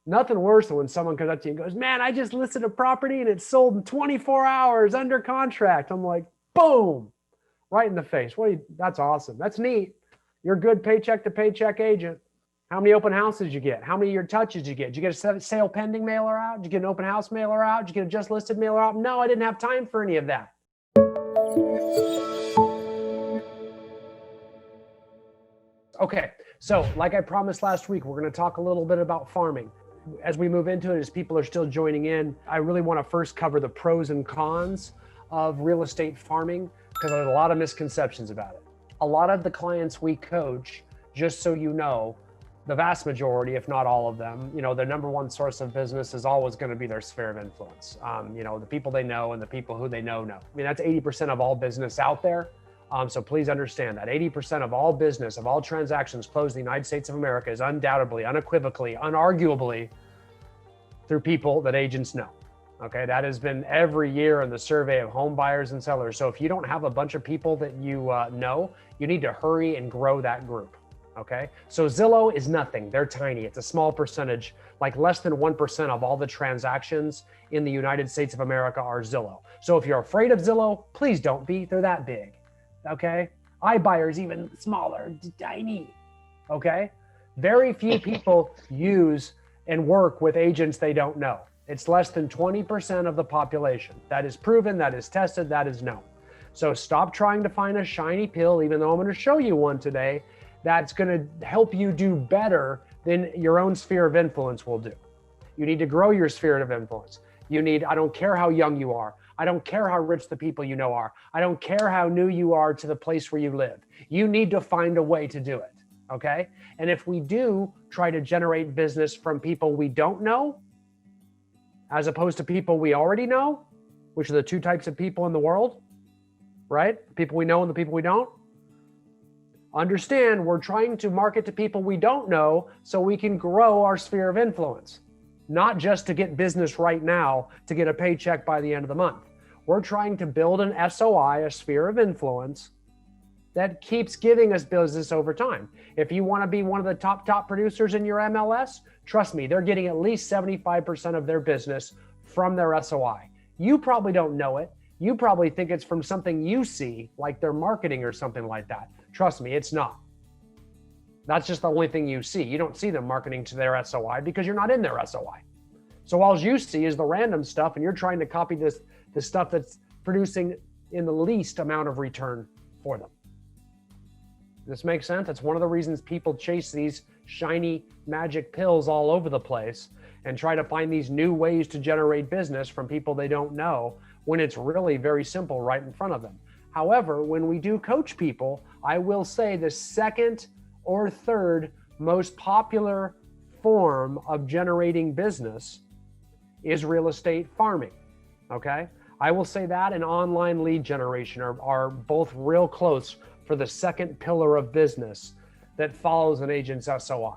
Nothing worse than when someone comes up to you and goes, man, I just listed a property and it's sold in 24 hours under contract. I'm like, boom, right in the face. That's awesome. That's neat. You're a good paycheck to paycheck agent. How many open houses did you get? How many of your touches did you get? Did you get a sale pending mailer out? Did you get an open house mailer out? Did you get a just listed mailer out? No, I didn't have time for any of that. Okay, so like I promised last week, we're going to talk a little bit about farming. As we move into it, as people are still joining in, I really want to first cover the pros and cons of real estate farming because there's a lot of misconceptions about it. A lot of the clients we coach, just so you know, the vast majority, if not all of them, their number one source of business is always going to be their sphere of influence. The people they know and the people who they know. I mean, that's 80% of all business out there. So please understand that 80% of all business, of all transactions closed in the United States of America is undoubtedly, unequivocally, unarguably through people that agents know. Okay, that has been every year in the survey of home buyers and sellers. So if you don't have a bunch of people that you know, you need to hurry and grow that group. Okay, so Zillow is nothing. They're tiny. It's a small percentage, like less than 1% of all the transactions in the United States of America are Zillow. So if you're afraid of Zillow, please don't be. They're that big. Okay, iBuyer's even smaller, tiny. Okay, very few people use and work with agents they don't know. It's less than 20% of the population. That is proven, that is tested, that is known. So stop trying to find a shiny pill, even though I'm going to show you one today that's going to help you do better than your own sphere of influence will do. You need to grow your sphere of influence. I don't care how young you are. I don't care how rich the people you know are. I don't care how new you are to the place where you live. You need to find a way to do it, okay? And if we do try to generate business from people we don't know, as opposed to people we already know, which are the two types of people in the world, right? The people we know and the people we don't. Understand, we're trying to market to people we don't know so we can grow our sphere of influence, not just to get business right now to get a paycheck by the end of the month. We're trying to build an SOI, a sphere of influence, that keeps giving us business over time. If you want to be one of the top producers in your MLS, trust me, they're getting at least 75% of their business from their SOI. You probably don't know it. You probably think it's from something you see, like their marketing or something like that. Trust me, it's not. That's just the only thing you see. You don't see them marketing to their SOI because you're not in their SOI. So all you see is the random stuff, and you're trying to copy the stuff that's producing in the least amount of return for them. This makes sense? That's one of the reasons people chase these shiny magic pills all over the place and try to find these new ways to generate business from people they don't know when it's really very simple right in front of them. However, when we do coach people, I will say the second or third most popular form of generating business is real estate farming, okay? I will say that and online lead generation are both real close for the second pillar of business that follows an agent's SOI,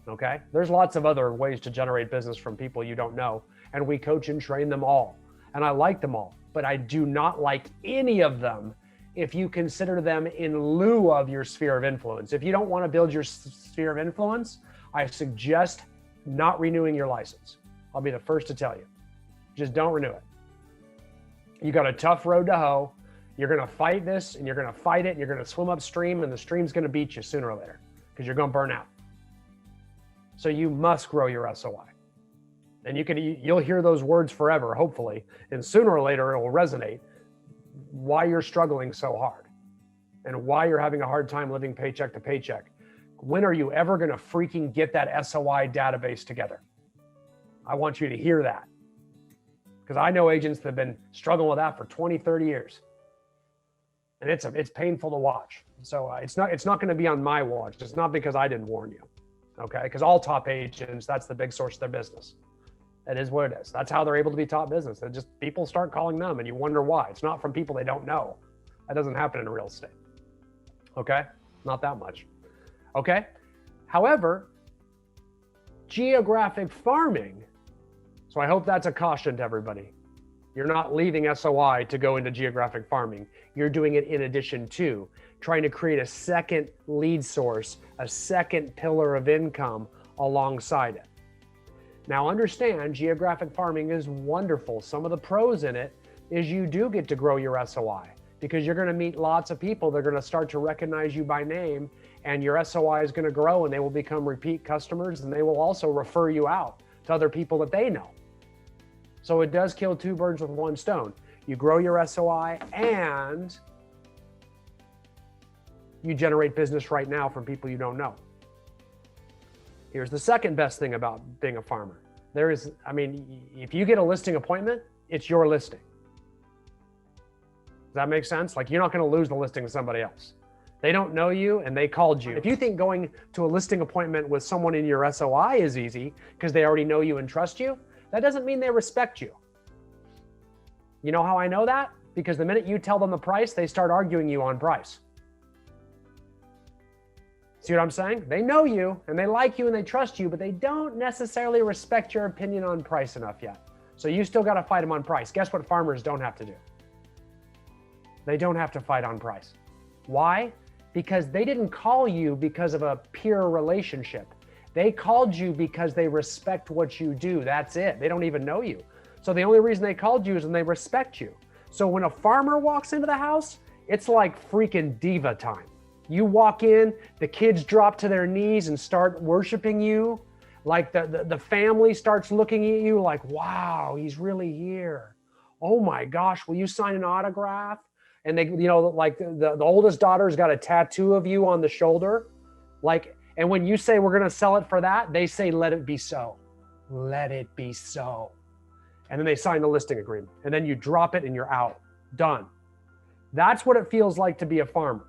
okay? There's lots of other ways to generate business from people you don't know, and we coach and train them all, and I like them all, but I do not like any of them if you consider them in lieu of your sphere of influence. If you don't want to build your sphere of influence, I suggest not renewing your license. I'll be the first to tell you. Just don't renew it. You got a tough road to hoe. You're going to fight this and you're going to fight it and you're going to swim upstream and the stream's going to beat you sooner or later because you're going to burn out. So you must grow your SOI. And you'll hear those words forever, hopefully, and sooner or later it will resonate why you're struggling so hard and why you're having a hard time living paycheck to paycheck. When are you ever going to freaking get that SOI database together? I want you to hear that because I know agents that have been struggling with that for 20, 30 years. And it's painful to watch. So it's not going to be on my watch. It's not because I didn't warn you, okay? Because all top agents, that's the big source of their business. It is what it is. That's how they're able to be top business. It just people start calling them and you wonder why. It's not from people they don't know. That doesn't happen in real estate. Okay? Not that much. Okay? However, geographic farming, so I hope that's a caution to everybody. You're not leaving SOI to go into geographic farming. You're doing it in addition to trying to create a second lead source, a second pillar of income alongside it. Now understand, geographic farming is wonderful. Some of the pros in it is you do get to grow your SOI because you're going to meet lots of people that are going to start to recognize you by name, and your SOI is going to grow and they will become repeat customers, and they will also refer you out to other people that they know. So it does kill two birds with one stone. You grow your SOI and you generate business right now from people you don't know. Here's the second best thing about being a farmer. If you get a listing appointment, it's your listing. Does that make sense? Like, you're not going to lose the listing to somebody else. They don't know you and they called you. If you think going to a listing appointment with someone in your SOI is easy because they already know you and trust you, that doesn't mean they respect you. You know how I know that? Because the minute you tell them the price, they start arguing you on price. See what I'm saying? They know you and they like you and they trust you, but they don't necessarily respect your opinion on price enough yet. So you still got to fight them on price. Guess what farmers don't have to do? They don't have to fight on price. Why? Because they didn't call you because of a peer relationship. They called you because they respect what you do. That's it. They don't even know you. So the only reason they called you is when they respect you. So when a farmer walks into the house, it's like freaking diva time. You walk in, the kids drop to their knees and start worshiping you. Like the family starts looking at you like, wow, he's really here. Oh my gosh, will you sign an autograph? And they, like the oldest daughter's got a tattoo of you on the shoulder. And when you say we're going to sell it for that, they say, let it be so. Let it be so. And then they sign the listing agreement. And then you drop it and you're out. Done. That's what it feels like to be a farmer.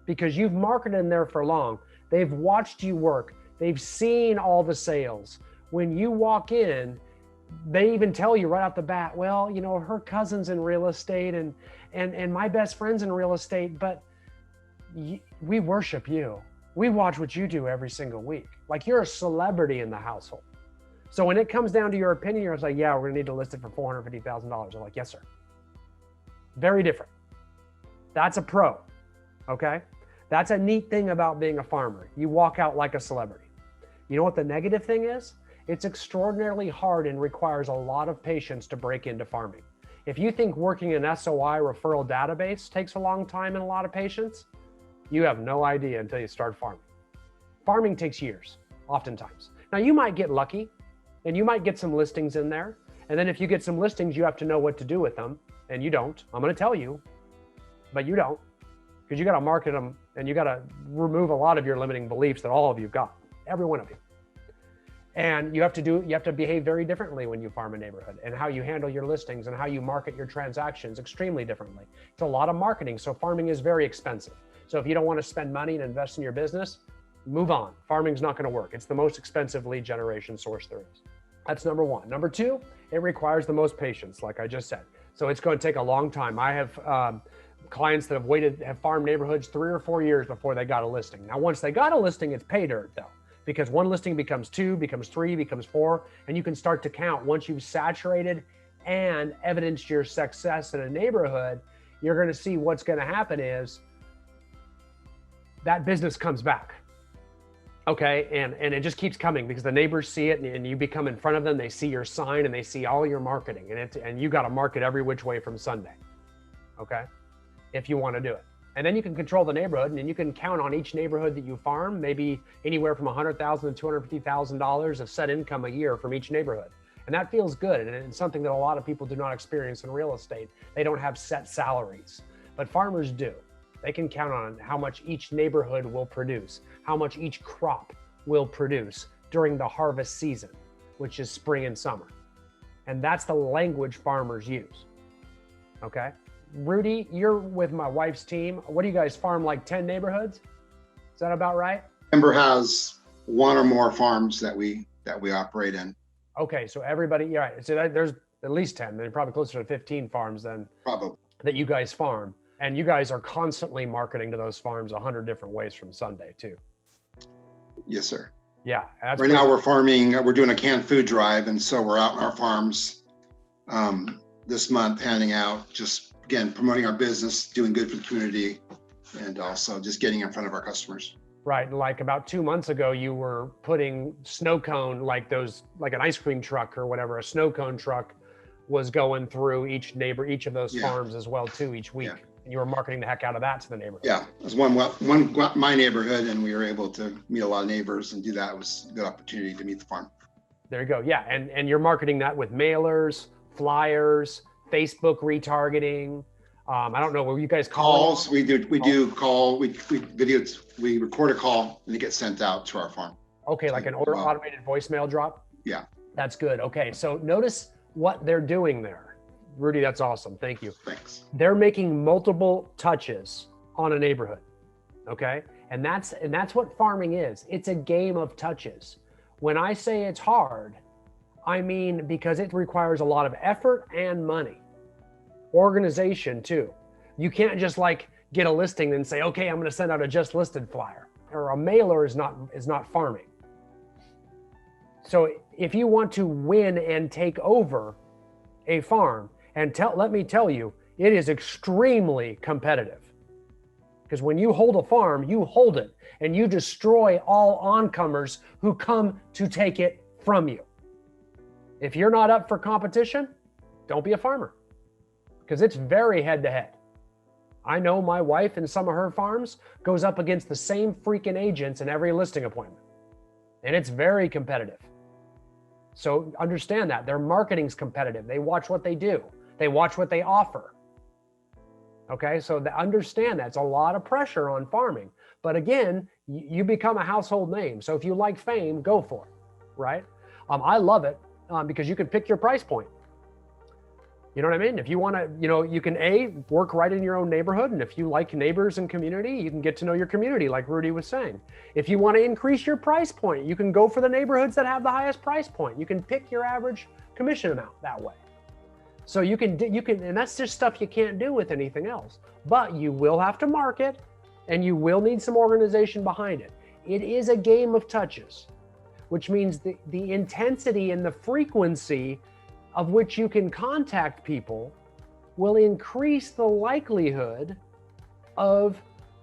Because you've marketed in there for long. They've watched you work. They've seen all the sales. When you walk in, they even tell you right off the bat, well, her cousin's in real estate and my best friend's in real estate, but we worship you. We watch what you do every single week. Like, you're a celebrity in the household. So when it comes down to your opinion, you're like, yeah, we're gonna need to list it for $450,000. They're like, yes, sir. Very different. That's a pro, okay? That's a neat thing about being a farmer. You walk out like a celebrity. You know what the negative thing is? It's extraordinarily hard and requires a lot of patience to break into farming. If you think working an SOI referral database takes a long time and a lot of patience, you have no idea until you start farming. Farming takes years, oftentimes. Now, you might get lucky and you might get some listings in there. And then if you get some listings, you have to know what to do with them. And you don't. I'm going to tell you, but you don't. Because you got to market them and you got to remove a lot of your limiting beliefs that all of you got, every one of you. And you have to behave very differently when you farm a neighborhood, and how you handle your listings and how you market your transactions extremely differently. It's a lot of marketing. So farming is very expensive. So if you don't want to spend money and invest in your business, move on. Farming's not going to work. It's the most expensive lead generation source there is. That's number one. Number two, it requires the most patience, like I just said. So it's going to take a long time. I have clients that have farmed neighborhoods 3 or 4 years before they got a listing. Now, once they got a listing, it's pay dirt though, because one listing becomes 2, becomes 3, becomes 4, and you can start to count. Once you've saturated and evidenced your success in a neighborhood, you're going to see what's going to happen is that business comes back. Okay, and it just keeps coming because the neighbors see it, and you become in front of them. They see your sign and they see all your marketing, and you got to market every which way from Sunday. Okay, if you want to do it, and then you can control the neighborhood, and then you can count on each neighborhood that you farm, maybe anywhere from $100,000 to $250,000 of set income a year from each neighborhood, and that feels good. And it's something that a lot of people do not experience in real estate. They don't have set salaries, but farmers do. They can count on how much each neighborhood will produce, how much each crop will produce during the harvest season, which is spring and summer. And that's the language farmers use. Okay. Rudy, you're with my wife's team. What do you guys farm, like 10 neighborhoods? Is that about right? Denver has 1 or more farms that we operate in. Okay. So everybody, yeah, right. So there's at least 10, they're probably closer to 15 farms then Probably. that you guys farm. And you guys are constantly marketing to those farms 100 different ways from Sunday too. Yes, sir. Yeah. Right now we're doing a canned food drive. And so we're out in our farms this month, handing out, just again, promoting our business, doing good for the community, and also just getting in front of our customers. Right. Like about 2 months ago, you were putting snow cone, like an ice cream truck or whatever, a snow cone truck was going through each of those farms as well too, each week. And you were marketing the heck out of that to the neighborhood. Yeah, it was one my neighborhood, and we were able to meet a lot of neighbors and do that. It was a good opportunity to meet the farm. There you go. Yeah. And you're marketing that with mailers, flyers, Facebook retargeting. I don't know, were you guys calls? We do call, we record a call and it gets sent out to our farm. Okay, like an automated voicemail drop? Yeah. That's good. Okay, so notice what they're doing there. Rudy, that's awesome. Thank you. Thanks. They're making multiple touches on a neighborhood. Okay? And that's what farming is. It's a game of touches. When I say it's hard, I mean because it requires a lot of effort and money. Organization too. You can't just like get a listing and say, okay, I'm going to send out a just listed flyer. Or a mailer is not farming. So if you want to win and take over a farm, and let me tell you, it is extremely competitive. Because when you hold a farm, you hold it and you destroy all oncomers who come to take it from you. If you're not up for competition, don't be a farmer. Because it's very head to head. I know my wife in some of her farms goes up against the same freaking agents in every listing appointment. And it's very competitive. So understand that. Their marketing's competitive. They watch what they do. They watch what they offer. Okay, so understand that. It's a lot of pressure on farming. But again, you become a household name. So if you like fame, go for it, right? I love it because you can pick your price point. You know what I mean? If you want to, you can work right in your own neighborhood. And if you like neighbors and community, you can get to know your community like Rudy was saying. If you want to increase your price point, you can go for the neighborhoods that have the highest price point. You can pick your average commission amount that way. So you can, and that's just stuff you can't do with anything else. But you will have to market and you will need some organization behind it. It is a game of touches, which means the intensity and the frequency of which you can contact people will increase the likelihood of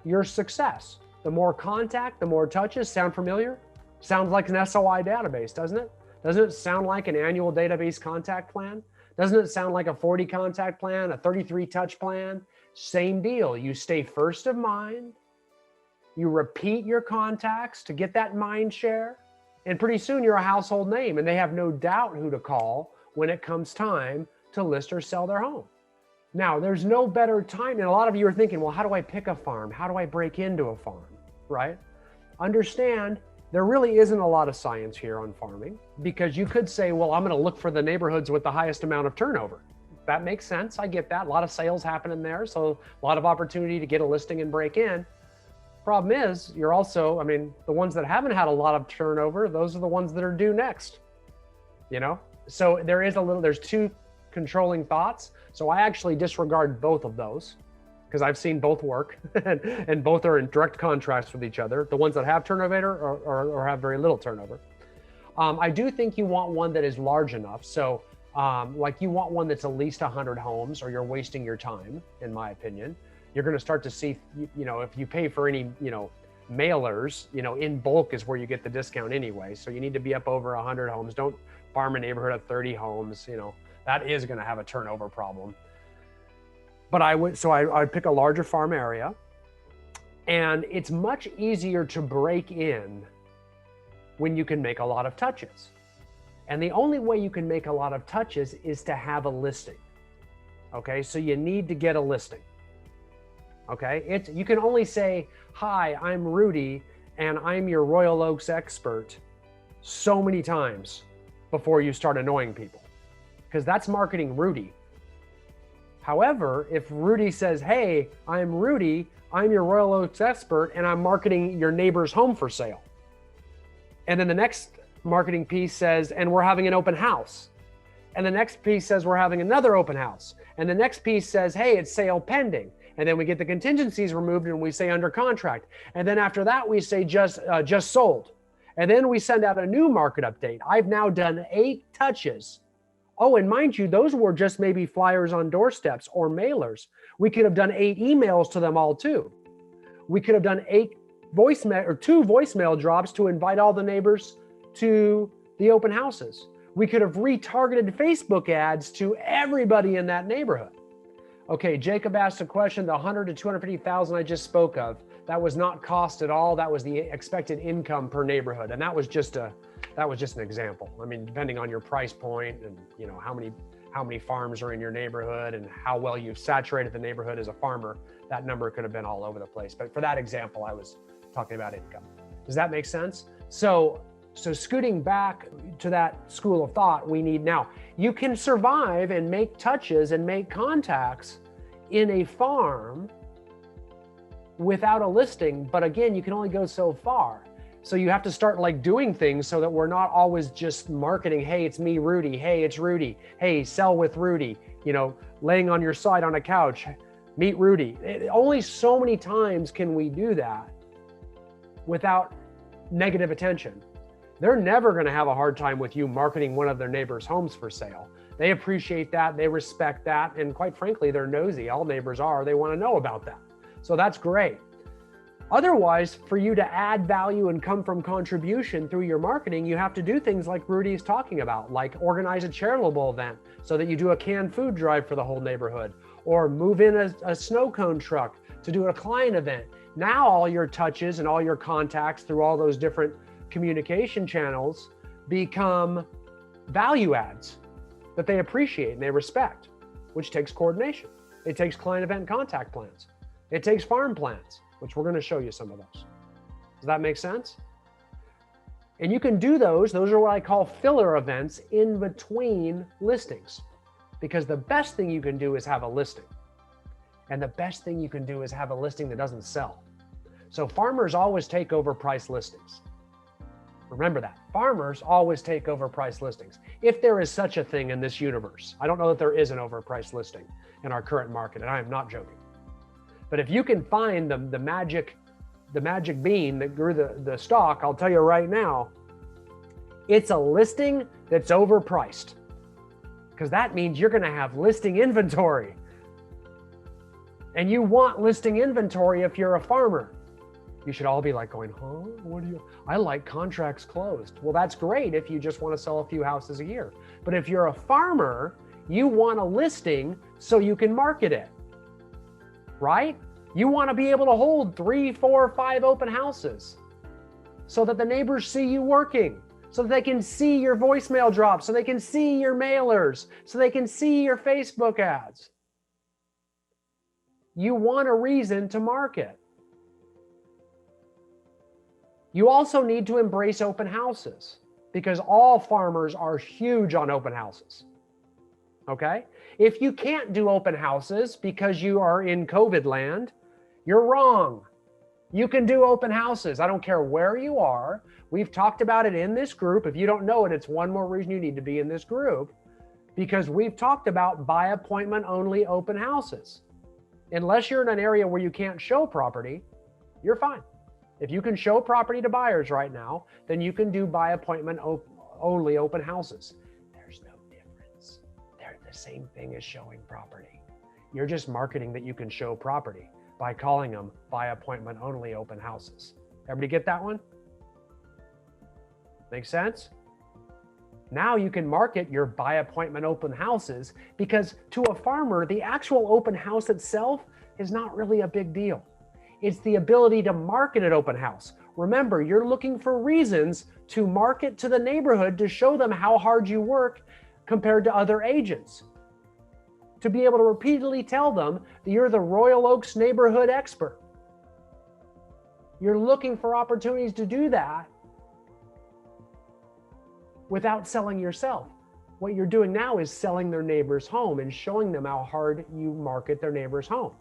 your success. The more contact, the more touches. Sound familiar? Sounds like an SOI database, doesn't it? Doesn't it sound like an annual database contact plan? Doesn't it sound like a 40 contact plan, a 33 touch plan? Same deal. You stay first of mind. You repeat your contacts to get that mind share. And pretty soon you're a household name and they have no doubt who to call when it comes time to list or sell their home. Now, there's no better time. And a lot of you are thinking, well, how do I pick a farm? How do I break into a farm, right? Understand, there really isn't a lot of science here on farming because you could say, well, I'm going to look for the neighborhoods with the highest amount of turnover. That makes sense. I get that. A lot of sales happen in there. So a lot of opportunity to get a listing and break in. Problem is, you're also, the ones that haven't had a lot of turnover, those are the ones that are due next, So there's two controlling thoughts. So I actually disregard both of those because I've seen both work and both are in direct contrast with each other. The ones that have turnover or have very little turnover. I do think you want one that is large enough. So like you want one that's at least 100 homes or you're wasting your time, in my opinion. You're going to start to see, if you pay for any, mailers, in bulk is where you get the discount anyway. So you need to be up over 100 homes. Don't farm a neighborhood of 30 homes, that is going to have a turnover problem. But I'd pick a larger farm area, and it's much easier to break in when you can make a lot of touches. And the only way you can make a lot of touches is to have a listing. Okay, so you need to get a listing. Okay, you can only say, hi, I'm Rudy, and I'm your Royal Oaks expert so many times before you start annoying people, because that's marketing Rudy. However, if Rudy says, hey, I'm Rudy, I'm your Royal Oaks expert, and I'm marketing your neighbor's home for sale. And then the next marketing piece says, and we're having an open house. And the next piece says, we're having another open house. And the next piece says, hey, it's sale pending. And then we get the contingencies removed and we say under contract. And then after that, we say just sold. And then we send out a new market update. I've now done 8 touches. Oh, and mind you, those were just maybe flyers on doorsteps or mailers. We could have done 8 emails to them all too. We could have done 8 voicemail or 2 voicemail drops to invite all the neighbors to the open houses. We could have retargeted Facebook ads to everybody in that neighborhood. Okay, Jacob asked a question, the 100 to 250,000 I just spoke of, that was not cost at all. That was the expected income per neighborhood. And that was just an example. I mean, depending on your price point and how many farms are in your neighborhood and how well you've saturated the neighborhood as a farmer, that number could have been all over the place. But for that example, I was talking about income. Does that make sense? So scooting back to that school of thought, we need now, you can survive and make touches and make contacts in a farm without a listing. But again, you can only go so far. So you have to start doing things so that we're not always just marketing, hey, it's me, Rudy. Hey, it's Rudy. Hey, sell with Rudy. Laying on your side on a couch, meet Rudy. Only so many times can we do that without negative attention. They're never going to have a hard time with you marketing one of their neighbors' homes for sale. They appreciate that. They respect that. And quite frankly, they're nosy. All neighbors are. They want to know about that. So that's great. Otherwise, for you to add value and come from contribution through your marketing, you have to do things like Rudy's talking about, like organize a charitable event so that you do a canned food drive for the whole neighborhood, or move in a snow cone truck to do a client event. Now all your touches and all your contacts through all those different communication channels become value adds that they appreciate and they respect, which takes coordination. It takes client event contact plans. It takes farm plans, which we're going to show you some of those. Does that make sense? And you can do those. Those are what I call filler events in between listings, because the best thing you can do is have a listing. And the best thing you can do is have a listing that doesn't sell. So farmers always take overpriced listings. Remember that. Farmers always take overpriced listings. If there is such a thing in this universe, I don't know that there is an overpriced listing in our current market, and I am not joking. But if you can find the magic bean that grew the stock, I'll tell you right now, it's a listing that's overpriced. Because that means you're going to have listing inventory. And you want listing inventory if you're a farmer. You should all be going, huh? I like contracts closed. Well, that's great if you just want to sell a few houses a year. But if you're a farmer, you want a listing so you can market it, right? You want to be able to hold 3, 4, 5 open houses so that the neighbors see you working, so that they can see your voicemail drops, so they can see your mailers, so they can see your Facebook ads. You want a reason to market. You also need to embrace open houses because all farmers are huge on open houses. Okay? If you can't do open houses because you are in COVID land, you're wrong. You can do open houses. I don't care where you are. We've talked about it in this group. If you don't know it, it's one more reason you need to be in this group, because we've talked about by appointment only open houses. Unless you're in an area where you can't show property, you're fine. If you can show property to buyers right now, then you can do by appointment only open houses. There's no difference. They're the same thing as showing property. You're just marketing that you can show property by calling them by appointment only open houses. Everybody get that one? Make sense? Now you can market your by appointment open houses, because to a farmer, the actual open house itself is not really a big deal. It's the ability to market an open house. Remember, you're looking for reasons to market to the neighborhood to show them how hard you work compared to other agents. To be able to repeatedly tell them that you're the Royal Oaks neighborhood expert. You're looking for opportunities to do that without selling yourself. What you're doing now is selling their neighbor's home and showing them how hard you market their neighbor's home.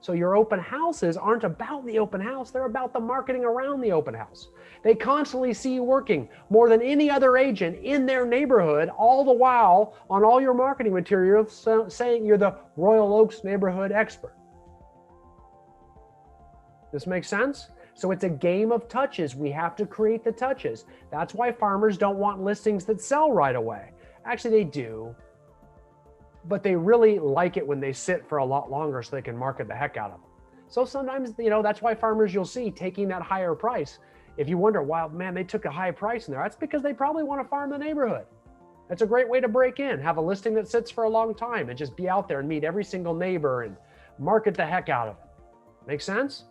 So your open houses aren't about the open house, they're about the marketing around the open house. They constantly see you working more than any other agent in their neighborhood, all the while on all your marketing materials saying you're the Royal Oaks neighborhood expert. This makes sense? So it's a game of touches. We have to create the touches. That's why farmers don't want listings that sell right away. Actually, they do. But they really like it when they sit for a lot longer so they can market the heck out of them. So sometimes, you know, that's why farmers you'll see taking that higher price. If you wonder, wow, man, they took a high price in there, that's because they probably want to farm the neighborhood. That's a great way to break in, have a listing that sits for a long time and just be out there and meet every single neighbor and market the heck out of it. Make sense?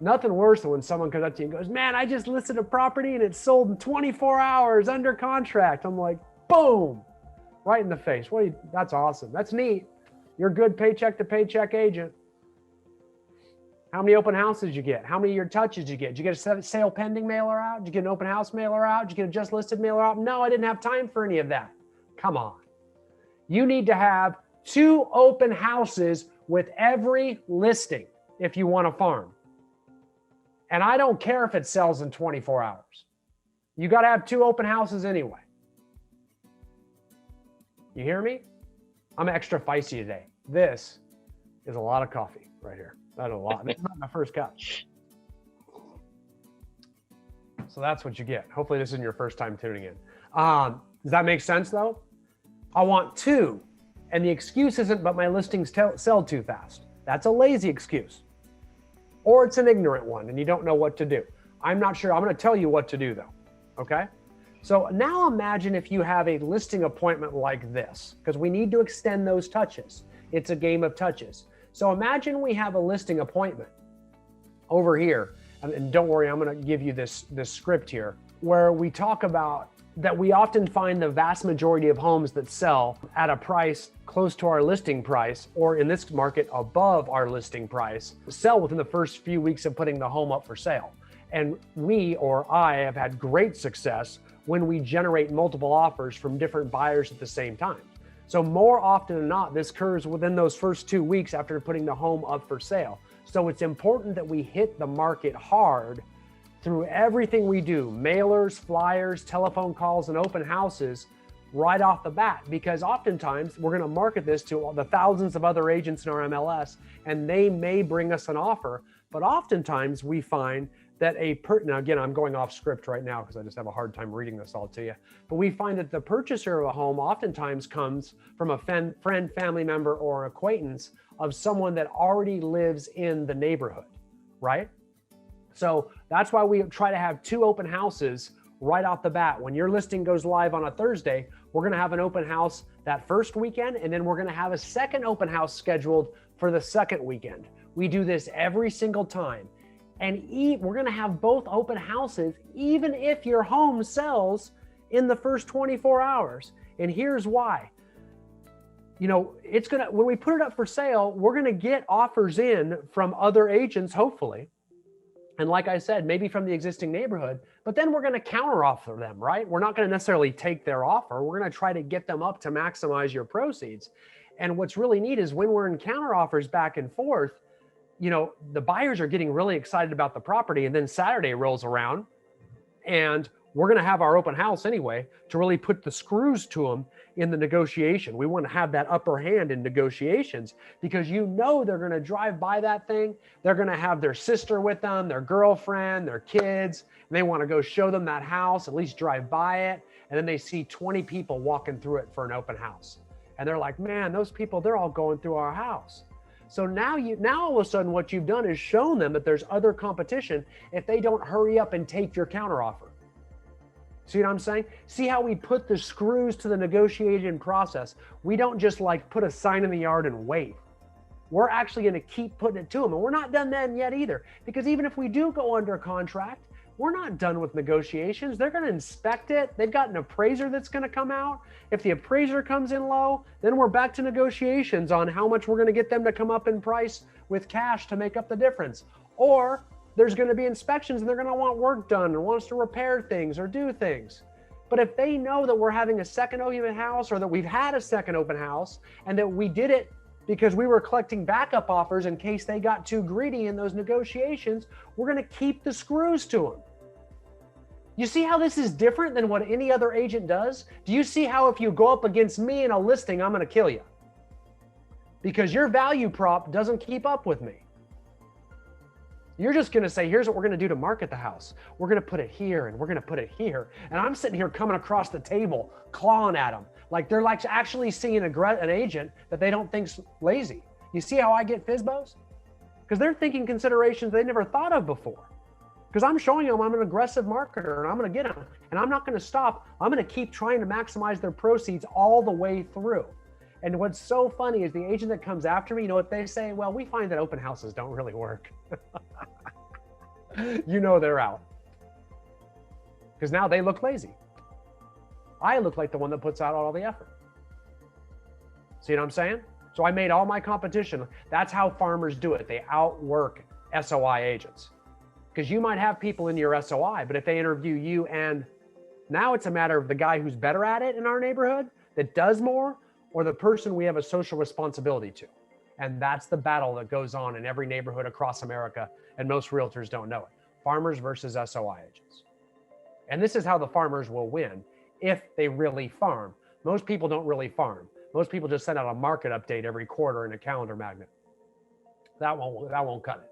Nothing worse than when someone comes up to you and goes, man, I just listed a property and it's sold in 24 hours under contract. I'm like, boom, right in the face. That's awesome. That's neat. You're a good paycheck to paycheck agent. How many open houses did you get? How many of your touches did you get? Did you get a sale pending mailer out? Did you get an open house mailer out? Did you get a just listed mailer out? No, I didn't have time for any of that. Come on. You need to have 2 open houses with every listing if you want to farm. And I don't care if it sells in 24 hours. You got to have 2 open houses anyway. You hear me? I'm extra feisty today. This is a lot of coffee right here. That's a lot. This is not my first cup. So that's what you get. Hopefully this isn't your first time tuning in. Does that make sense though? I want 2. And the excuse isn't, but my listings sell too fast. That's a lazy excuse. Or it's an ignorant one and you don't know what to do. I'm not sure. I'm going to tell you what to do though. Okay. So now imagine if you have a listing appointment like this, because we need to extend those touches. It's a game of touches. So imagine we have a listing appointment over here, and don't worry, I'm going to give you this script here, where we talk about that we often find the vast majority of homes that sell at a price close to our listing price, or in this market, above our listing price, sell within the first few weeks of putting the home up for sale. And I have had great success when we generate multiple offers from different buyers at the same time. So more often than not, this occurs within those first 2 weeks after putting the home up for sale. So it's important that we hit the market hard through everything we do, mailers, flyers, telephone calls, and open houses right off the bat, because oftentimes we're gonna market this to the thousands of other agents in our MLS, and they may bring us an offer, but oftentimes we find that now again, I'm going off script right now because I just have a hard time reading this all to you, but we find that the purchaser of a home oftentimes comes from a friend, family member, or acquaintance of someone that already lives in the neighborhood, right? So that's why we try to have 2 open houses right off the bat. When your listing goes live on a Thursday, we're gonna have an open house that first weekend, and then we're gonna have a second open house scheduled for the second weekend. We do this every single time. And we're gonna have both open houses, even if your home sells in the first 24 hours. And here's why. You know, when we put it up for sale, we're gonna get offers in from other agents, hopefully. And like I said, maybe from the existing neighborhood, but then we're gonna counter offer them, right? We're not gonna necessarily take their offer. We're gonna try to get them up to maximize your proceeds. And what's really neat is when we're in counter offers back and forth, you know, the buyers are getting really excited about the property, and then Saturday rolls around and we're going to have our open house anyway to really put the screws to them in the negotiation. We want to have that upper hand in negotiations because you know they're going to drive by that thing. They're going to have their sister with them, their girlfriend, their kids, and they want to go show them that house, at least drive by it. And then they see 20 people walking through it for an open house. And they're like, man, those people, they're all going through our house. So now all of a sudden what you've done is shown them that there's other competition if they don't hurry up and take your counteroffer. See what I'm saying? See how we put the screws to the negotiation process. We don't just like put a sign in the yard and wait. We're actually going to keep putting it to them. And we're not done then yet either, because even if we do go under contract, we're not done with negotiations. They're going to inspect it. They've got an appraiser that's going to come out. If the appraiser comes in low, then we're back to negotiations on how much we're going to get them to come up in price with cash to make up the difference. Or there's going to be inspections and they're going to want work done and want us to repair things or do things. But if they know that we're having a second open house, or that we've had a second open house, and that we did it because we were collecting backup offers in case they got too greedy in those negotiations, we're going to keep the screws to them. You see how this is different than what any other agent does? Do you see how if you go up against me in a listing, I'm going to kill you? Because your value prop doesn't keep up with me. You're just going to say, here's what we're going to do to market the house. We're going to put it here and we're going to put it here. And I'm sitting here coming across the table, clawing at them. Like they're like actually seeing an agent that they don't think's lazy. You see how I get FSBOs? because they're thinking considerations they never thought of before. Because I'm showing them I'm an aggressive marketer and I'm going to get them, and I'm not going to stop. I'm going to keep trying to maximize their proceeds all the way through. And what's so funny is the agent that comes after me, you know what they say? Well, we find that open houses don't really work. You know they're out. Because now they look lazy. I look like the one that puts out all the effort. See what I'm saying? So I made all my competition. That's how farmers do it. They outwork SOI agents. Because you might have people in your SOI, but if they interview you, and now it's a matter of the guy who's better at it in our neighborhood, that does more, or the person we have a social responsibility to. And that's the battle that goes on in every neighborhood across America, and most realtors don't know it. Farmers versus SOI agents. And this is how the farmers will win if they really farm. Most people don't really farm. Most people just send out a market update every quarter in a calendar magnet. That won't cut it.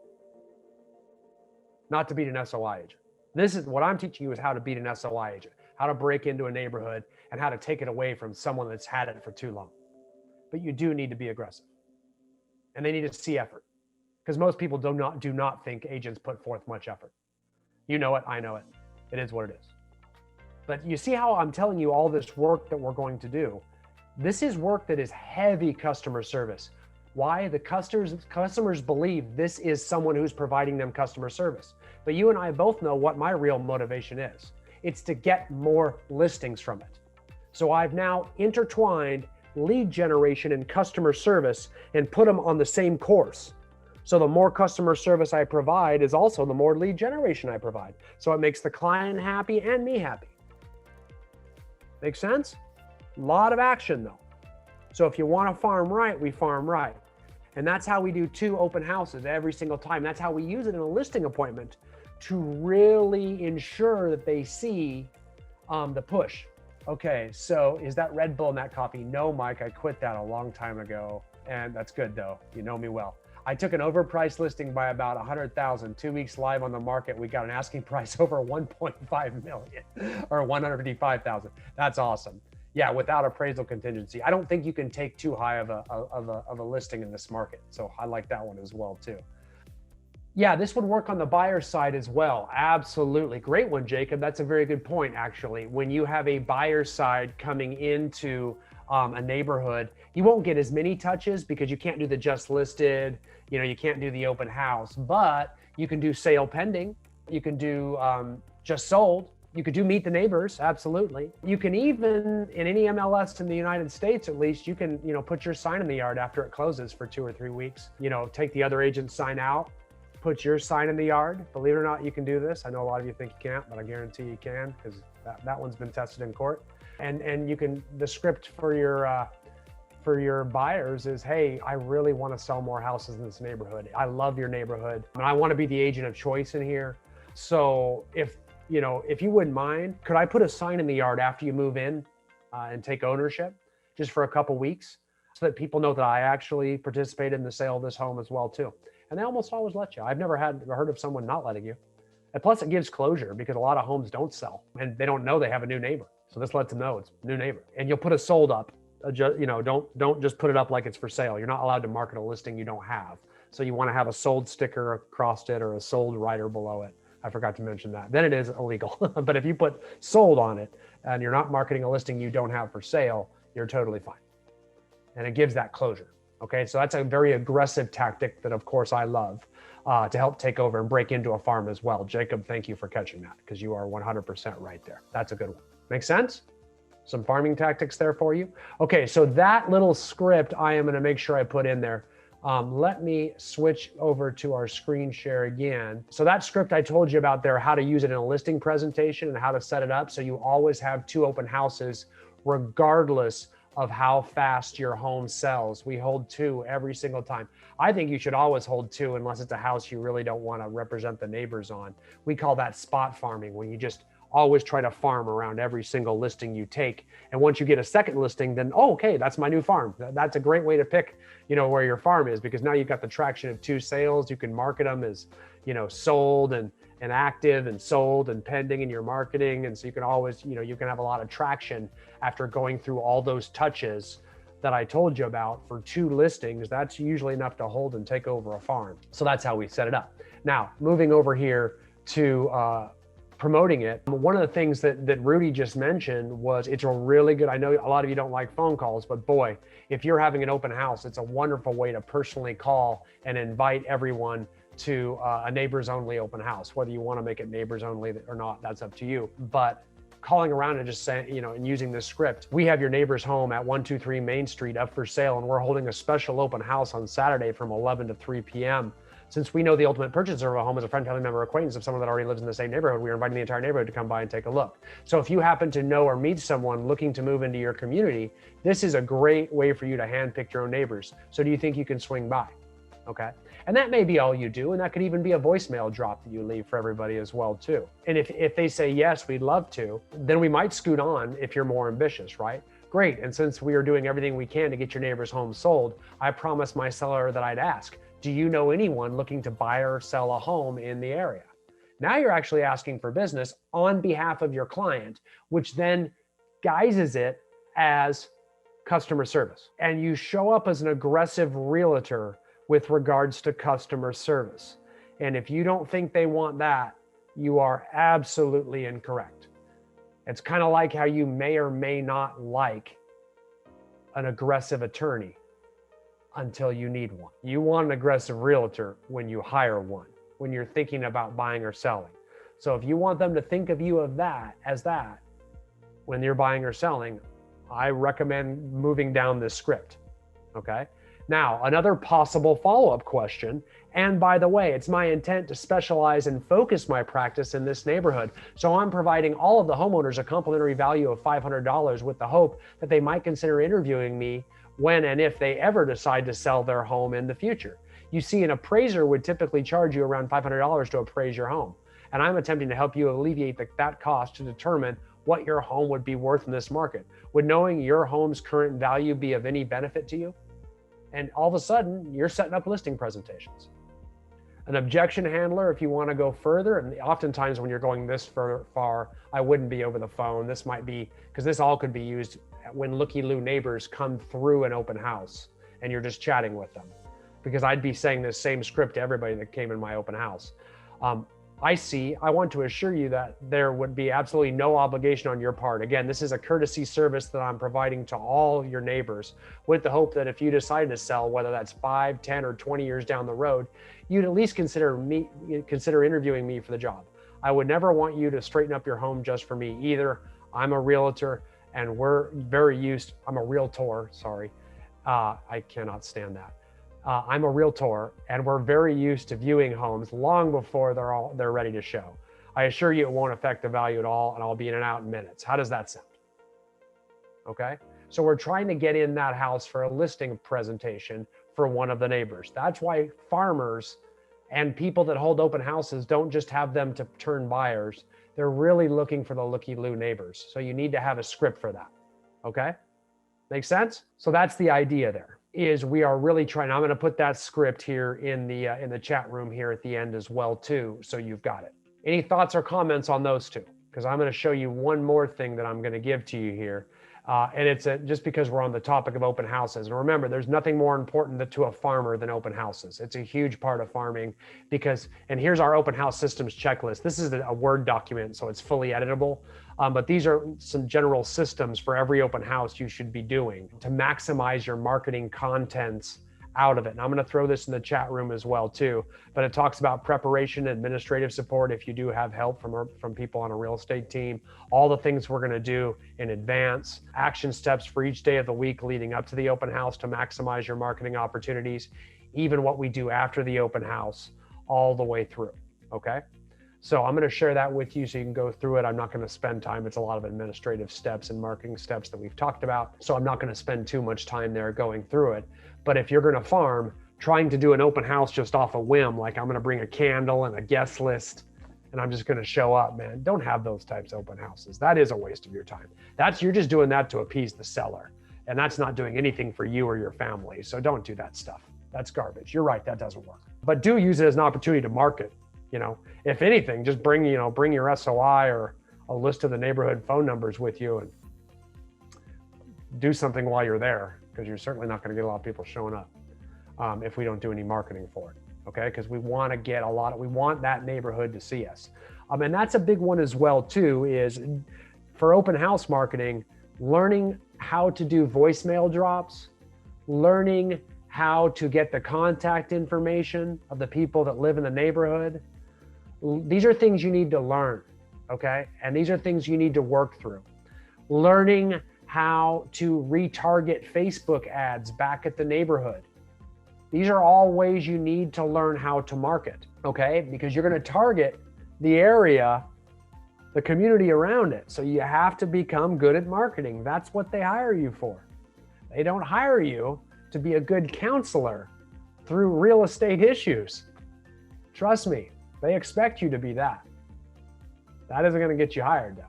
Not to beat an SOI agent. This is what I'm teaching you, is how to beat an SOI agent, how to break into a neighborhood and how to take it away from someone that's had it for too long. But you do need to be aggressive, and they need to see effort, because most people do not think agents put forth much effort. You know it, I know it. It is what it is. But you see how I'm telling you all this work that we're going to do. This is work that is heavy customer service. Why? The customers believe this is someone who's providing them customer service. But you and I both know what my real motivation is. It's to get more listings from it. So I've now intertwined lead generation and customer service and put them on the same course. So the more customer service I provide is also the more lead generation I provide. So it makes the client happy and me happy. Make sense? A lot of action though. So if you want to farm right, we farm right. And that's how we do 2 open houses every single time. That's how we use it in a listing appointment to really ensure that they see the push. Okay, so is that Red Bull in that coffee? No, Mike, I quit that a long time ago. And that's good though, you know me well. I took an overpriced listing by about 100,000, 2 weeks live on the market. We got an asking price over 1.5 million or 155,000. That's awesome. Yeah, without appraisal contingency. I don't think you can take too high of a listing in this market. So I like that one as well too. Yeah, this would work on the buyer side as well. Absolutely. Great one, Jacob. That's a very good point, actually. When you have a buyer side coming into a neighborhood, you won't get as many touches because you can't do the just listed, you can't do the open house, but you can do sale pending. You can do just sold. You could do meet the neighbors, absolutely. You can even, in any MLS in the United States, at least, you can, put your sign in the yard after it closes for 2 or 3 weeks. Take the other agent's sign out, put your sign in the yard. Believe it or not, you can do this. I know a lot of you think you can't, but I guarantee you can, because that one's been tested in court. And you can, the script for your buyers is, hey, I really want to sell more houses in this neighborhood. I love your neighborhood, and I want to be the agent of choice in here. So if you wouldn't mind, could I put a sign in the yard after you move in and take ownership just for a couple weeks, so that people know that I actually participated in the sale of this home as well too. And they almost always let you. I've never heard of someone not letting you. And plus it gives closure, because a lot of homes don't sell and they don't know they have a new neighbor. So this lets them know it's a new neighbor. And you'll put a sold up, don't just put it up like it's for sale. You're not allowed to market a listing you don't have. So you want to have a sold sticker across it or a sold rider below it. I forgot to mention that. Then it is illegal. But if you put sold on it and you're not marketing a listing you don't have for sale, you're totally fine. And it gives that closure. Okay, so that's a very aggressive tactic that, of course, I love to help take over and break into a farm as well. Jacob, thank you for catching that, because you are 100% right there. That's a good one. Make sense? Some farming tactics there for you. Okay, so that little script I am going to make sure I put in there. Let me switch over to our screen share again. So that script I told you about there, how to use it in a listing presentation and how to set it up so you always have 2 open houses regardless of how fast your home sells. We hold 2 every single time. I think you should always hold 2 unless it's a house you really don't want to represent the neighbors on. We call that spot farming, when you just always try to farm around every single listing you take. And once you get a second listing, then, oh, okay, that's my new farm. That's a great way to pick, where your farm is, because now you've got the traction of 2 sales. You can market them as, sold and active and sold and pending in your marketing. And so you can always, you can have a lot of traction after going through all those touches that I told you about for 2 listings, that's usually enough to hold and take over a farm. So that's how we set it up. Now, moving over here to promoting it, one of the things that Rudy just mentioned was it's a really good, I know a lot of you don't like phone calls, but boy, if you're having an open house, it's a wonderful way to personally call and invite everyone to a neighbors only open house. Whether you want to make it neighbors only or not, that's up to you. But calling around and just saying, you know, and using this script, we have your neighbor's home at 123 Main Street up for sale, and we're holding a special open house on Saturday from 11 to 3 p.m. Since we know the ultimate purchaser of a home is a friend, family member, acquaintance of someone that already lives in the same neighborhood, we are inviting the entire neighborhood to come by and take a look. So if you happen to know or meet someone looking to move into your community, this is a great way for you to handpick your own neighbors. So do you think you can swing by? Okay. And that may be all you do. And that could even be a voicemail drop that you leave for everybody as well too. And if they say, yes, we'd love to, then we might scoot on if you're more ambitious, right? Great. And since we are doing everything we can to get your neighbor's home sold, I promised my seller that I'd ask, do you know anyone looking to buy or sell a home in the area? Now you're actually asking for business on behalf of your client, which then guises it as customer service. And you show up as an aggressive realtor with regards to customer service. And if you don't think they want that, you are absolutely incorrect. It's kind of like how you may or may not like an aggressive attorney until you need one. You want an aggressive realtor when you hire one, when you're thinking about buying or selling. So if you want them to think of you as that when you're buying or selling, I recommend moving down this script, okay? Now, another possible follow-up question, and by the way, it's my intent to specialize and focus my practice in this neighborhood. So I'm providing all of the homeowners a complimentary value of $500 with the hope that they might consider interviewing me when and if they ever decide to sell their home in the future. You see, an appraiser would typically charge you around $500 to appraise your home. And I'm attempting to help you alleviate that cost to determine what your home would be worth in this market. Would knowing your home's current value be of any benefit to you? And all of a sudden, you're setting up listing presentations. An objection handler, if you want to go further, and oftentimes when you're going this far, I wouldn't be over the phone. This might be, because this all could be used when looky-loo neighbors come through an open house and you're just chatting with them. Because I'd be saying this same script to everybody that came in my open house. I want to assure you that there would be absolutely no obligation on your part. Again, this is a courtesy service that I'm providing to all your neighbors with the hope that if you decide to sell, whether that's 5, 10, or 20 years down the road, you'd at least consider interviewing me for the job. I would never want you to straighten up your home just for me either. I'm a realtor and I'm a realtor, sorry. I cannot stand that. I'm a realtor, and we're very used to viewing homes long before they're ready to show. I assure you it won't affect the value at all, and I'll be in and out in minutes. How does that sound? Okay, so we're trying to get in that house for a listing presentation for one of the neighbors. That's why farmers and people that hold open houses don't just have them to turn buyers. They're really looking for the looky-loo neighbors. So you need to have a script for that, okay? Make sense? So that's the idea there. Is we are really trying, I'm going to put that script here in the chat room here at the end as well too, so you've got it. Any thoughts or comments on those two? Because I'm going to show you one more thing that I'm going to give to you here. And it's just because we're on the topic of open houses. And remember, there's nothing more important to a farmer than open houses. It's a huge part of farming because, and here's our open house systems checklist. This is a Word document, so it's fully editable. But these are some general systems for every open house you should be doing to maximize your marketing contents out of it. And I'm going to throw this in the chat room as well too, but it talks about preparation, administrative support if you do have help from people on a real estate team, all the things we're going to do in advance, action steps for each day of the week leading up to the open house to maximize your marketing opportunities, even what we do after the open house all the way through. Okay. So I'm going to share that with you so you can go through it. I'm not going to spend time. It's a lot of administrative steps and marketing steps that we've talked about. So I'm not going to spend too much time there going through it. But if you're going to farm, trying to do an open house just off a whim, like I'm going to bring a candle and a guest list, and I'm just going to show up, man, don't have those types of open houses. That is a waste of your time. You're just doing that to appease the seller. And that's not doing anything for you or your family. So don't do that stuff. That's garbage. You're right. That doesn't work. But do use it as an opportunity to market. You know, if anything, just bring your SOI or a list of the neighborhood phone numbers with you and do something while you're there. because you're certainly not going to get a lot of people showing up if we don't do any marketing for it. Okay, because we want to get we want that neighborhood to see us. And that's a big one as well too, is for open house marketing, learning how to do voicemail drops, learning how to get the contact information of the people that live in the neighborhood. These are things you need to learn, okay? And these are things you need to work through. Learning how to retarget Facebook ads back at the neighborhood. These are all ways you need to learn how to market, okay? Because you're going to target the area, the community around it. So you have to become good at marketing. That's what they hire you for. They don't hire you to be a good counselor through real estate issues. Trust me, they expect you to be that. That isn't going to get you hired though.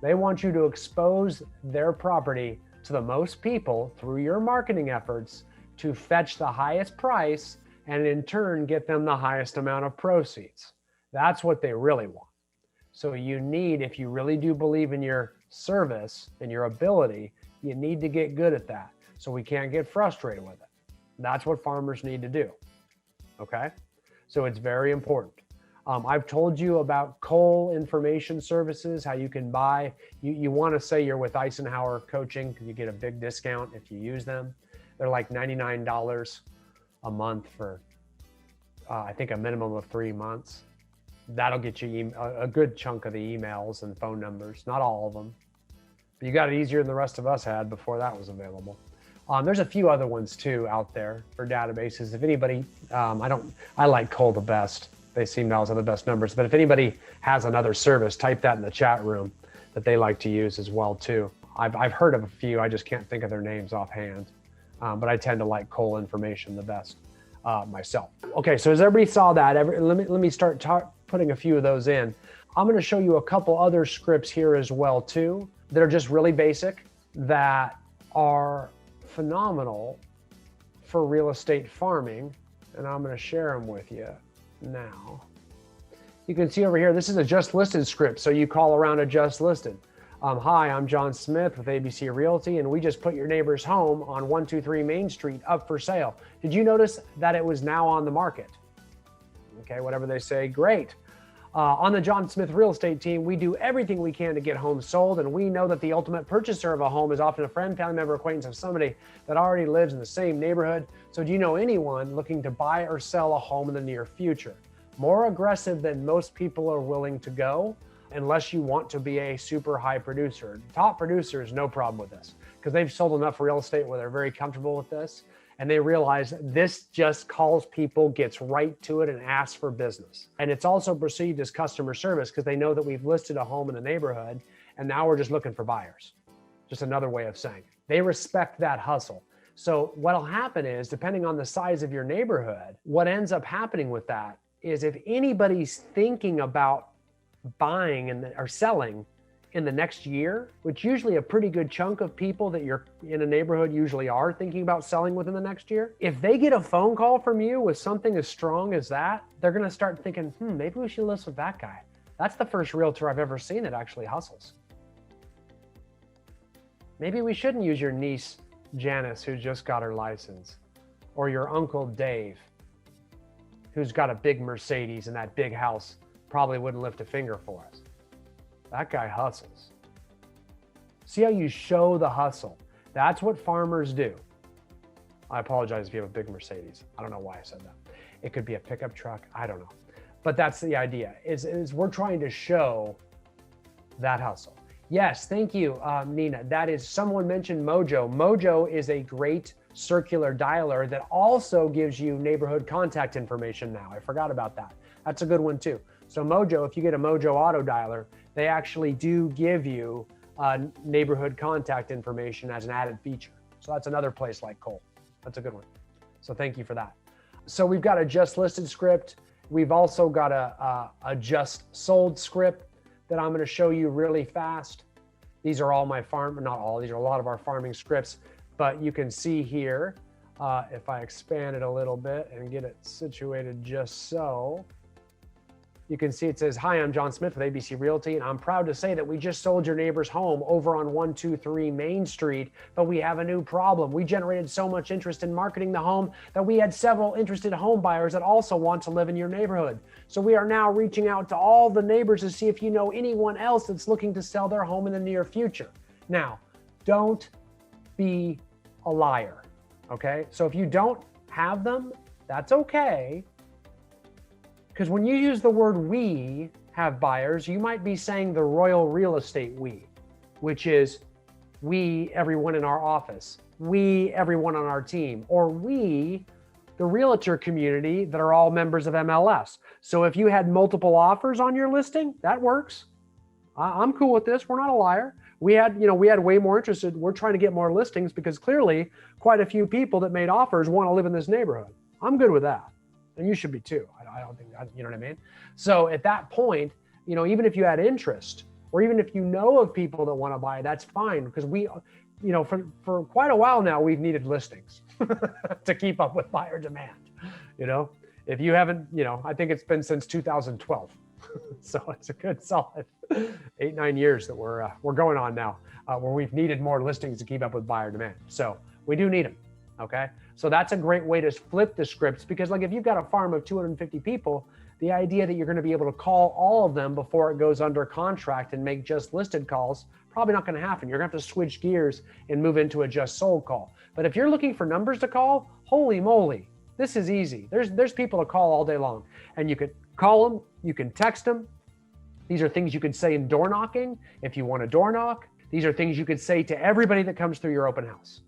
They want you to expose their property to the most people through your marketing efforts to fetch the highest price and in turn get them the highest amount of proceeds. That's what they really want. So you need, if you really do believe in your service and your ability, you need to get good at that. So we can't get frustrated with it. That's what farmers need to do. Okay? So it's very important. I've told you about Cole Information Services, how you can buy. You want to say you're with Icenhower Coaching because you get a big discount if you use them. They're like $99 a month for, I think, a minimum of 3 months. That'll get you a good chunk of the emails and phone numbers, not all of them. But you got it easier than the rest of us had before that was available. There's a few other ones too out there for databases. If anybody, I like Cole the best. They seem to always have the best numbers. But if anybody has another service, type that in the chat room that they like to use as well too. I've heard of a few. I just can't think of their names offhand. But I tend to like Cole Information the best myself. Okay, so as everybody saw that, let me start putting a few of those in. I'm going to show you a couple other scripts here as well too that are just really basic, that are phenomenal for real estate farming, and I'm going to share them with you now. You can see over here, this is a just listed script, so you call around a just listed. Hi, I'm John Smith with ABC Realty, and we just put your neighbor's home on 123 Main Street up for sale. Did you notice that it was now on the market? Okay, whatever they say, great. On the John Smith Real Estate team, we do everything we can to get homes sold, and we know that the ultimate purchaser of a home is often a friend, family member, acquaintance of somebody that already lives in the same neighborhood. So do you know anyone looking to buy or sell a home in the near future? More aggressive than most people are willing to go, unless you want to be a super high producer. Top producers, no problem with this, because they've sold enough real estate where they're very comfortable with this. And they realize this just calls people, gets right to it, and asks for business. And it's also perceived as customer service because they know that we've listed a home in the neighborhood and now we're just looking for buyers. Just another way of saying it. They respect that hustle. So what'll happen is, depending on the size of your neighborhood, what ends up happening with that is if anybody's thinking about buying or selling in the next year, which usually a pretty good chunk of people that you're in a neighborhood usually are thinking about selling within the next year. If they get a phone call from you with something as strong as that, they're going to start thinking, maybe we should list with that guy. That's the first realtor I've ever seen that actually hustles. Maybe we shouldn't use your niece, Janice, who just got her license, or your uncle Dave, who's got a big Mercedes and that big house, probably wouldn't lift a finger for us. That guy hustles. See how you show the hustle? That's what farmers do. I apologize if you have a big Mercedes. I don't know why I said that. It could be a pickup truck. I don't know. But that's the idea, is we're trying to show that hustle. Yes, thank you, Nina. That is, someone mentioned Mojo. Mojo is a great circular dialer that also gives you neighborhood contact information now. I forgot about that. That's a good one too. So Mojo, if you get a Mojo auto dialer, they actually do give you neighborhood contact information as an added feature. So that's another place like Cole. That's a good one. So thank you for that. So we've got a just listed script. We've also got a just sold script that I'm going to show you really fast. These are all my not all, these are a lot of our farming scripts, but you can see here, if I expand it a little bit and get it situated just so, You can see it says, "Hi, I'm John Smith with ABC Realty, and I'm proud to say that we just sold your neighbor's home over on 123 Main Street, but we have a new problem. We generated so much interest in marketing the home that we had several interested home buyers that also want to live in your neighborhood. So we are now reaching out to all the neighbors to see if you know anyone else that's looking to sell their home in the near future." Now, don't be a liar, okay? So if you don't have them, that's okay. Because when you use the word "we have buyers," you might be saying the royal real estate "we," which is we, everyone in our office, we, everyone on our team, or we, the realtor community that are all members of MLS. So if you had multiple offers on your listing, that works. I'm cool with this. We're not a liar. We had way more interested. We're trying to get more listings because clearly quite a few people that made offers want to live in this neighborhood. I'm good with that. And you should be too. I don't think, you know what I mean? So at that point, even if you had interest, or even if you know of people that want to buy, that's fine. Because we, for quite a while now, we've needed listings to keep up with buyer demand. If you haven't, I think it's been since 2012. So it's a good solid 8-9 years that we're going on now, where we've needed more listings to keep up with buyer demand. So we do need them. Okay. So that's a great way to flip the scripts, because like if you've got a farm of 250 people, the idea that you're going to be able to call all of them before it goes under contract and make just listed calls, probably not going to happen. You're going to have to switch gears and move into a just sold call. But if you're looking for numbers to call, holy moly, this is easy. There's people to call all day long, and you could call them, you can text them. These are things you could say in door knocking if you want to door knock. These are things you could say to everybody that comes through your open house.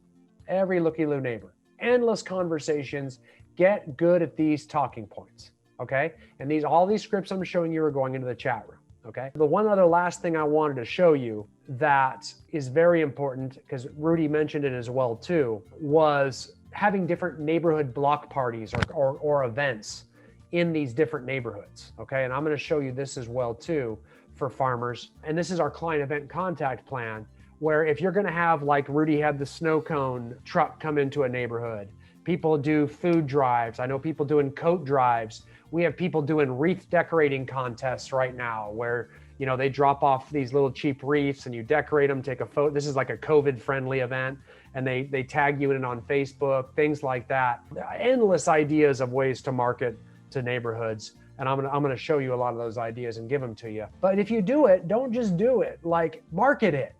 Every looky-loo neighbor. Endless conversations. Get good at these talking points, okay? And all these scripts I'm showing you are going into the chat room, okay? The one other last thing I wanted to show you that is very important, because Rudy mentioned it as well too, was having different neighborhood block parties or events in these different neighborhoods, okay? And I'm gonna show you this as well too for farmers. And this is our client event contact plan, where if you're gonna have, like Rudy had the snow cone truck come into a neighborhood, people do food drives. I know people doing coat drives. We have people doing wreath decorating contests right now where, they drop off these little cheap wreaths and you decorate them, take a photo. This is like a COVID friendly event, and they tag you in on Facebook, things like that. Endless ideas of ways to market to neighborhoods. And I'm gonna show you a lot of those ideas and give them to you. But if you do it, don't just do it, like market it.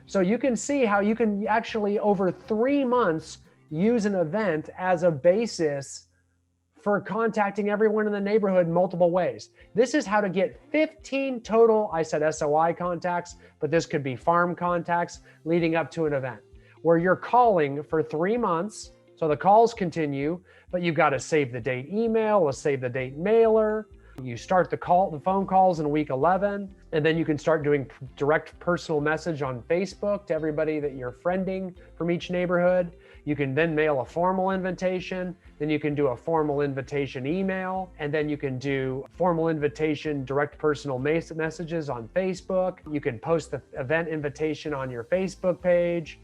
So you can see how you can actually over 3 months use an event as a basis for contacting everyone in the neighborhood multiple ways. This is how to get 15 total, I said SOI contacts, but this could be farm contacts leading up to an event where you're calling for 3 months. So the calls continue, but you've got to save the date email, a save the date mailer. You start the phone calls in week 11, and then you can start doing direct personal message on Facebook to everybody that you're friending from each neighborhood. You can then mail a formal invitation, then you can do a formal invitation email, and then you can do formal invitation direct personal messages on Facebook. You can post the event invitation on your Facebook page,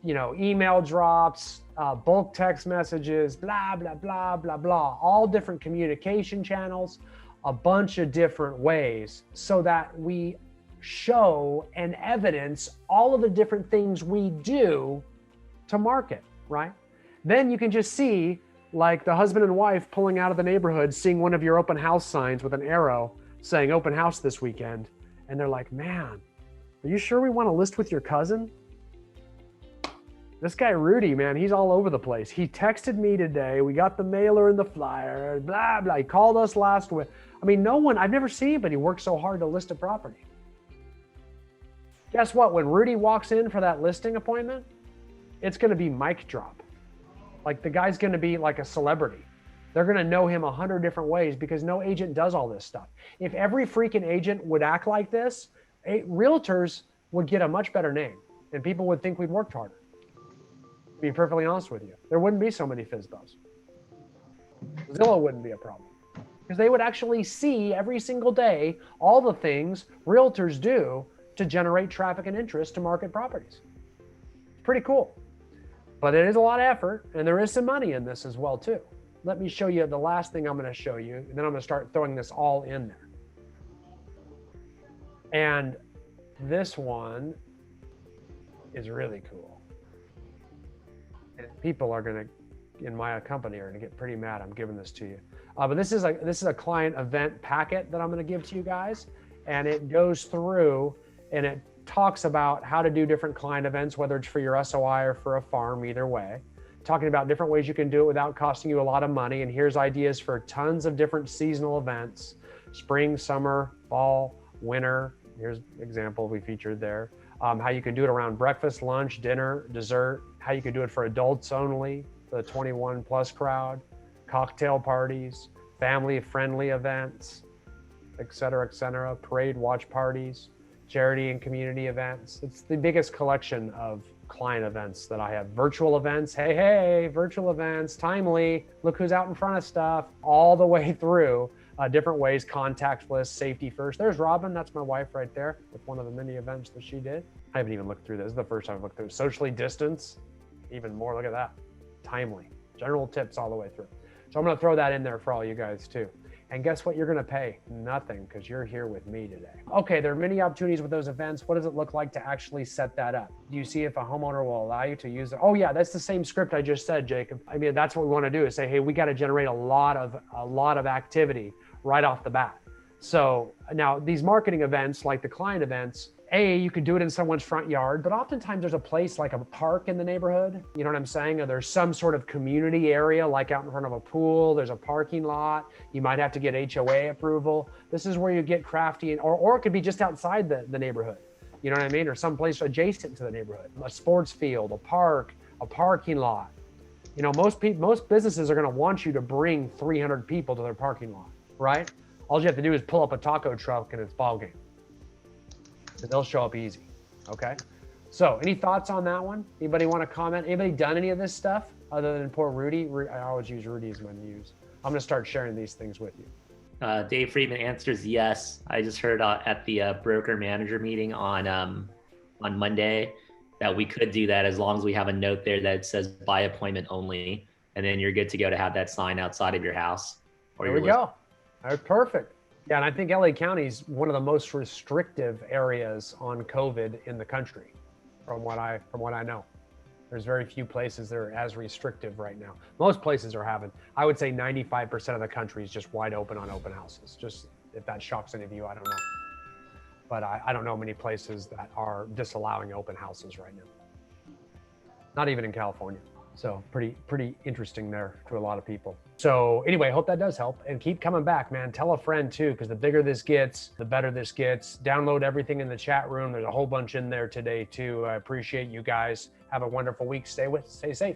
email drops, bulk text messages, blah, blah, blah, blah, blah, all different communication channels, a bunch of different ways so that we show and evidence all of the different things we do to market, right? Then you can just see like the husband and wife pulling out of the neighborhood, seeing one of your open house signs with an arrow saying open house this weekend. And they're like, man, are you sure we want to list with your cousin? This guy, Rudy, man, he's all over the place. He texted me today. We got the mailer and the flyer, blah, blah. He called us last week. I mean, I've never seen anybody work so hard to list a property. Guess what? When Rudy walks in for that listing appointment, it's going to be mic drop. Like the guy's going to be like a celebrity. They're going to know him 100 different ways because no agent does all this stuff. If every freaking agent would act like this, realtors would get a much better name and people would think we'd worked harder. To be perfectly honest with you, there wouldn't be so many FSBOs. Zillow wouldn't be a problem because they would actually see every single day all the things realtors do to generate traffic and interest to market properties. It's pretty cool, but it is a lot of effort and there is some money in this as well too. let me show you the last thing I'm going to show you, and then I'm going to start throwing this all in there. And this one is really cool. And people are going to, in my company, are going to get pretty mad I'm giving this to you. But this is a client event packet that I'm going to give to you guys, and it goes through and it talks about how to do different client events, whether it's for your SOI or for a farm, either way. Talking about different ways you can do it without costing you a lot of money. And here's ideas for tons of different seasonal events: spring, summer, fall, winter. Here's an example we featured there. How you can do it around breakfast, lunch, dinner, dessert. How you can do it for adults only, the 21 plus crowd, cocktail parties, family friendly events, et cetera, parade watch parties, charity and community events. It's the biggest collection of client events that I have. Virtual events, hey, virtual events, timely, look who's out in front of stuff, all the way through different ways, contactless, safety first. There's Robin, that's my wife right there with one of the many events that she did. I haven't even looked through this. This is the first time I've looked through. Socially distance, even more, look at that. Timely, general tips all the way through. So I'm gonna throw that in there for all you guys too. And guess what you're gonna pay? Nothing, because you're here with me today. Okay, there are many opportunities with those events. What does it look like to actually set that up? Do you see if a homeowner will allow you to use it? Oh yeah, that's the same script I just said, Jacob. I mean, that's what we wanna do is say, hey, we gotta generate a lot of activity right off the bat. So now these marketing events, like the client events, you could do it in someone's front yard, but oftentimes there's a place like a park in the neighborhood. You know what I'm saying? Or there's some sort of community area, like out in front of a pool, there's a parking lot. You might have to get HOA approval. This is where you get crafty, or it could be just outside the neighborhood. You know what I mean? Or someplace adjacent to the neighborhood, a sports field, a park, a parking lot. You know, most businesses are gonna want you to bring 300 people to their parking lot, right? All you have to do is pull up a taco truck and it's ball game. So they'll show up easy, okay? So any thoughts on that one? Anybody want to comment? Anybody done any of this stuff other than poor Rudy? I always use Rudy as my muse. I'm gonna start sharing these things with you. Dave Friedman answers yes. I just heard at the broker manager meeting on Monday that we could do that as long as we have a note there that says by appointment only, and then you're good to go to have that sign outside of your house. Or there we go. All right, perfect. Yeah, and I think LA County is one of the most restrictive areas on COVID in the country, from what I know. There's very few places that are as restrictive right now. Most places are having, I would say 95% of the country is just wide open on open houses. Just if that shocks any of you, I don't know. But I don't know many places that are disallowing open houses right now. Not even in California. So pretty interesting there to a lot of people. So anyway, hope that does help, and keep coming back, man. Tell a friend too, because the bigger this gets, the better this gets. Download everything in the chat room. There's a whole bunch in there today too. I appreciate you guys. Have a wonderful week. Stay safe.